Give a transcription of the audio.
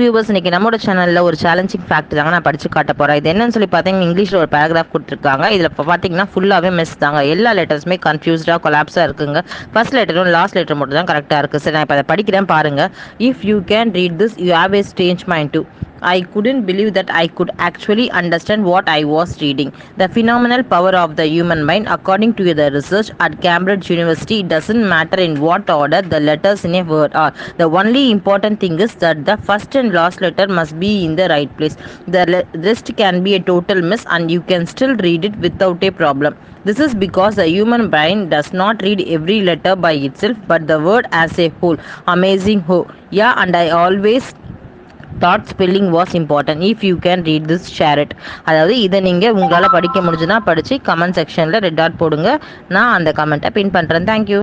Viewers, இன்னைக்கு நம்மளோட சேனல்ல ஒரு சேலஞ்சிங் ஃபேக்ட் தாங்க நான் படிச்சு காட்ட போறேன். இது என்னன்னு சொல்லி பார்த்தீங்கன்னா, இங்கிலீஷ்ல ஒரு பேராகிராஃப் கொடுத்துருக்காங்க. இதுல பார்த்தீங்கன்னா ஃபுல்லாவே மிஸ் தாங்க. எல்லா லெட்டர்ஸுமே கன்ஃபியூஸ்டா கொலாப்ஸா இருக்குங்க. ஃபர்ஸ்ட் லெட்டரும் லாஸ்ட் லெட்டர் மட்டும் தான் கரெக்டா இருக்கு. சரி, நான் இப்போ அதை படிக்கிறேன் பாருங்க. If you can read this you have a strange mind too. I couldn't believe that I could actually understand what I was reading. The phenomenal power of the human mind. According to the research at Cambridge University, it doesn't matter in what order the letters in a word are. The only important thing is that the first and last letter must be in the right place. The rest can be a total miss and you can still read it without a problem. This is because the human brain does not read every letter by itself but the word as a whole. Amazing. Oh, yeah, and I always thought spelling was important. If you can read this, share it. அதாவது இதை நீங்கள் உங்களால் படிக்க முடிஞ்சுன்னா படித்து comment செக்ஷனில் red dot போடுங்க. நான் அந்த கமெண்ட்டை பின் பண்ணுறேன். தேங்க்யூ.